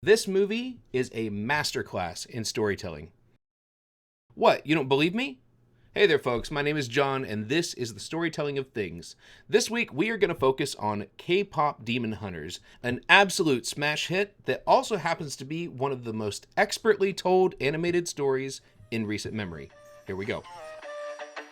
This movie is a masterclass in storytelling. What, you don't believe me? Hey there, folks. My name is John, and this is the Storytelling of Things. This week, we are going to focus on K-pop Demon Hunters, an absolute smash hit that also happens to be one of the most expertly told animated stories in recent memory. Here we go.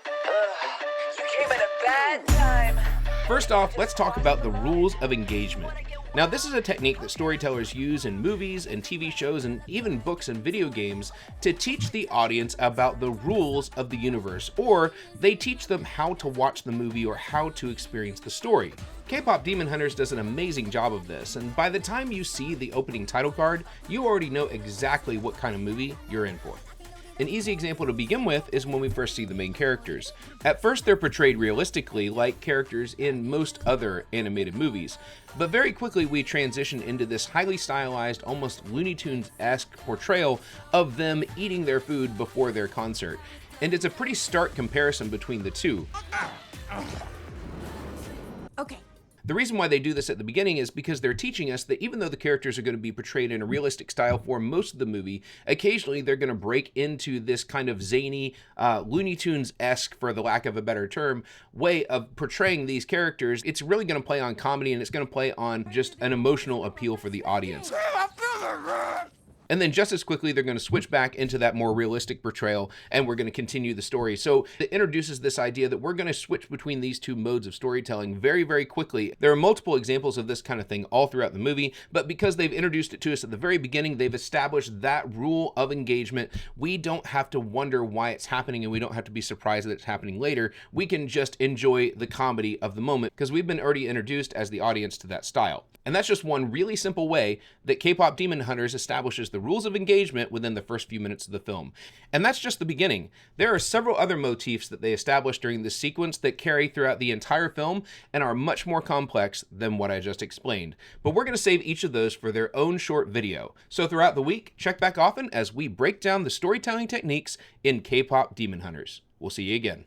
You came at a bad time. First off, let's talk about the rules of engagement. Now, this is a technique that storytellers use in movies and TV shows and even books and video games to teach the audience about the rules of the universe, or they teach them how to watch the movie or how to experience the story. K-pop Demon Hunters does an amazing job of this, and by the time you see the opening title card, you already know exactly what kind of movie you're in for. An easy example to begin with is when we first see the main characters. At first, they're portrayed realistically like characters in most other animated movies, but very quickly we transition into this highly stylized, almost Looney Tunes-esque portrayal of them eating their food before their concert. And it's a pretty stark comparison between the two. Okay. The reason why they do this at the beginning is because they're teaching us that even though the characters are going to be portrayed in a realistic style for most of the movie, occasionally they're going to break into this kind of zany, Looney Tunes-esque, for the lack of a better term, way of portraying these characters. It's really going to play on comedy, and it's going to play on just an emotional appeal for the audience. And then just as quickly, they're going to switch back into that more realistic portrayal, and we're going to continue the story. So it introduces this idea that we're going to switch between these two modes of storytelling very, very quickly. There are multiple examples of this kind of thing all throughout the movie, but because they've introduced it to us at the very beginning, they've established that rule of engagement. We don't have to wonder why it's happening, and we don't have to be surprised that it's happening later. We can just enjoy the comedy of the moment because we've been already introduced as the audience to that style. And that's just one really simple way that K-pop Demon Hunters establishes the rules of engagement within the first few minutes of the film. And that's just the beginning. There are several other motifs that they establish during this sequence that carry throughout the entire film and are much more complex than what I just explained. But we're going to save each of those for their own short video. So throughout the week, check back often as we break down the storytelling techniques in K-pop Demon Hunters. We'll see you again.